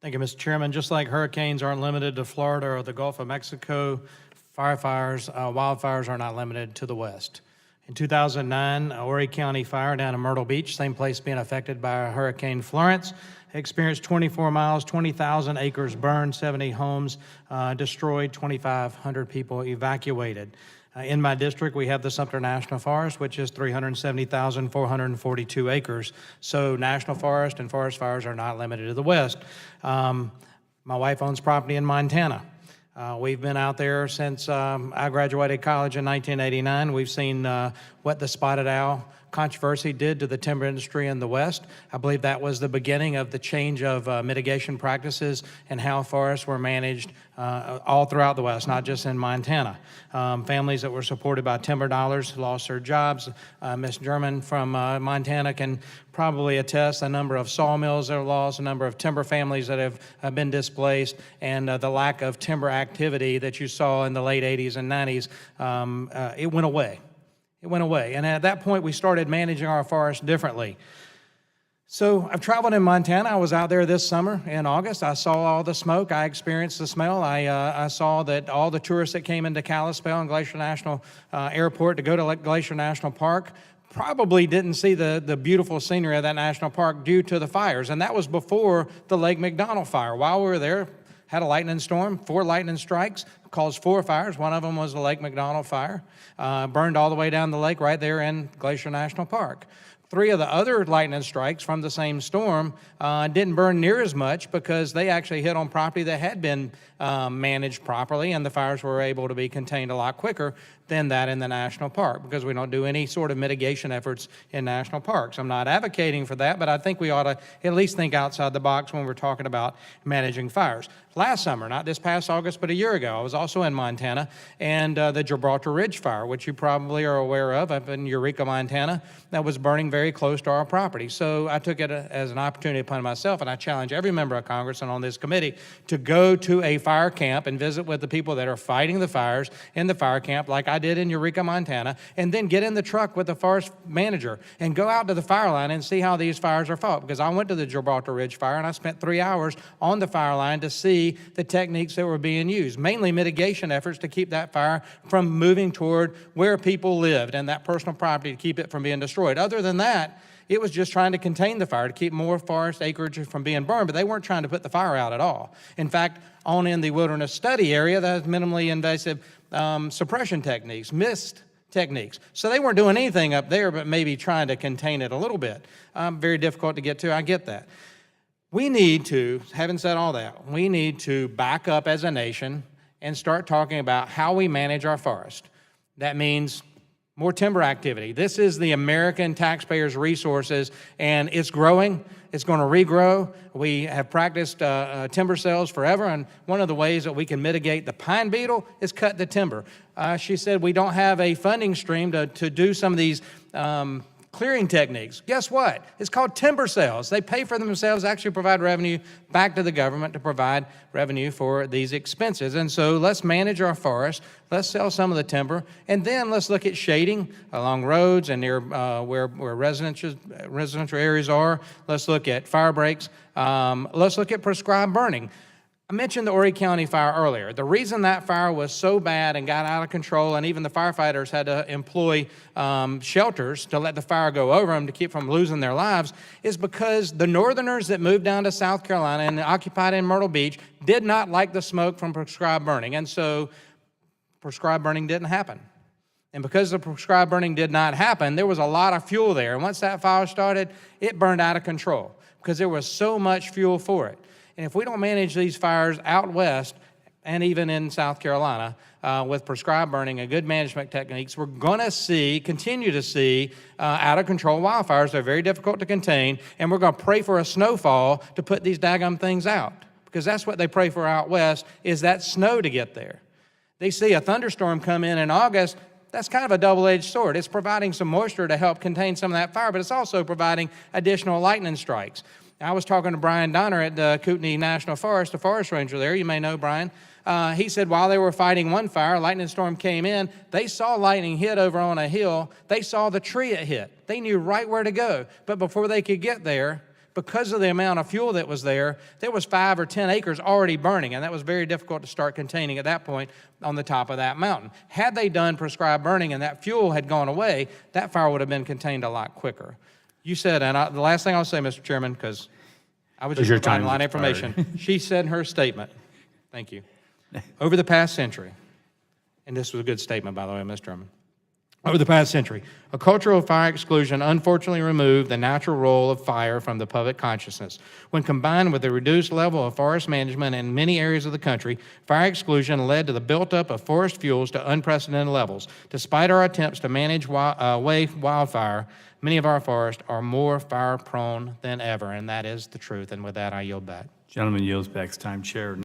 Thank you, Mr. Chairman. Just like hurricanes aren't limited to Florida or the Gulf of Mexico, wildfires are not limited to the West. In 2009, Horry County fire down in Myrtle Beach, same place being affected by Hurricane Florence, experienced 24 miles, 20,000 acres burned, 70 homes destroyed, 2,500 people evacuated. In my district, we have the Sumter National Forest, which is 370,442 acres. So national forest and forest fires are not limited to the West. My wife owns property in Montana. We've been out there since I graduated college in 1989. We've seen what the spotted owl controversy did to the timber industry in the West. I believe that was the beginning of the change of mitigation practices and how forests were managed all throughout the West, not just in Montana. Families that were supported by timber dollars lost their jobs. Ms. German from Montana can probably attest the number of sawmills that are lost, the number of timber families that have been displaced, and the lack of timber activity that you saw in the late 80s and 90s. It went away. It went away. And at that point, we started managing our forest differently. So I've traveled in Montana. I was out there this summer in August. I saw all the smoke. I experienced the smell. I saw that all the tourists that came into Kalispell and Glacier National Airport to go to Glacier National Park probably didn't see the beautiful scenery of that national park due to the fires. And that was before the Lake McDonald fire. While we were there, had a lightning storm, 4 lightning strikes, caused 4 fires. One of them was the Lake McDonald fire. Burned all the way down the lake right there in Glacier National Park. 3 of the other lightning strikes from the same storm didn't burn near as much because they actually hit on property that had been managed properly, and the fires were able to be contained a lot quicker than that in the national park, because we don't do any sort of mitigation efforts in national parks. I'm not advocating for that, but I think we ought to at least think outside the box when we're talking about managing fires. Last summer, not this past August, but a year ago, I was also in Montana, and the Gibraltar Ridge fire, which you probably are aware of up in Eureka, Montana, that was burning very close to our property. So I took it as an opportunity upon myself, and I challenge every member of Congress and on this committee to go to a fire camp and visit with the people that are fighting the fires in the fire camp, like I did in Eureka, Montana, and then get in the truck with the forest manager and go out to the fire line and see how these fires are fought. Because I went to the Gibraltar Ridge fire and I spent 3 hours on the fire line to see the techniques that were being used, mainly mitigation efforts to keep that fire from moving toward where people lived and that personal property to keep it from being destroyed. Other than that, it was just trying to contain the fire, to keep more forest acreage from being burned, but they weren't trying to put the fire out at all. In fact, on in the wilderness study area, that has minimally invasive suppression techniques, mist techniques. So they weren't doing anything up there but maybe trying to contain it a little bit. Very difficult to get to, I get that. We need to, having said all that, we need to back up as a nation and start talking about how we manage our forest. That means more timber activity. This is the American taxpayers' resources, and it's growing. It's going to regrow. We have practiced timber sales forever, and one of the ways that we can mitigate the pine beetle is cut the timber. She said we don't have a funding stream to do some of these clearing techniques. Guess what? It's called timber sales. They pay for themselves, actually provide revenue back to the government to provide revenue for these expenses. And so let's manage our forests. Let's sell some of the timber, and then let's look at shading along roads and near where residential areas are. Let's look at fire breaks. Let's look at prescribed burning. I mentioned the Horry County fire earlier. The reason that fire was so bad and got out of control, and even the firefighters had to employ shelters to let the fire go over them to keep from losing their lives, is because the Northerners that moved down to South Carolina and occupied in Myrtle Beach did not like the smoke from prescribed burning, and so prescribed burning didn't happen. And because the prescribed burning did not happen, there was a lot of fuel there. And once that fire started, it burned out of control because there was so much fuel for it. And if we don't manage these fires out west and even in South Carolina with prescribed burning and good management techniques, we're going to continue to see out of control wildfires. They're very difficult to contain, and we're going to pray for a snowfall to put these daggum things out, because that's what they pray for out west, is that snow to get there. They see a thunderstorm come in August. That's kind of a double-edged sword. It's providing some moisture to help contain some of that fire, but it's also providing additional lightning strikes. I was talking to Brian Donner at the Kootenai National Forest, the forest ranger there. You may know Brian. He said while they were fighting one fire, a lightning storm came in. They saw lightning hit over on a hill. They saw the tree it hit. They knew right where to go. But before they could get there, because of the amount of fuel that was there was 5 or 10 acres already burning, and that was very difficult to start containing at that point on the top of that mountain. Had they done prescribed burning and that fuel had gone away, that fire would have been contained a lot quicker. You said, and the last thing I'll say, Mr. Chairman, because I was just providing a lot of information. She said in her statement, thank you, over the past century, and this was a good statement, by the way, Mr. Chairman. Over the past century, a culture of fire exclusion unfortunately removed the natural role of fire from the public consciousness. When combined with the reduced level of forest management in many areas of the country, fire exclusion led to the buildup of forest fuels to unprecedented levels. Despite our attempts to manage wildfire, many of our forests are more fire-prone than ever, and that is the truth. And with that, I yield back. Gentleman yields back his time. Chair.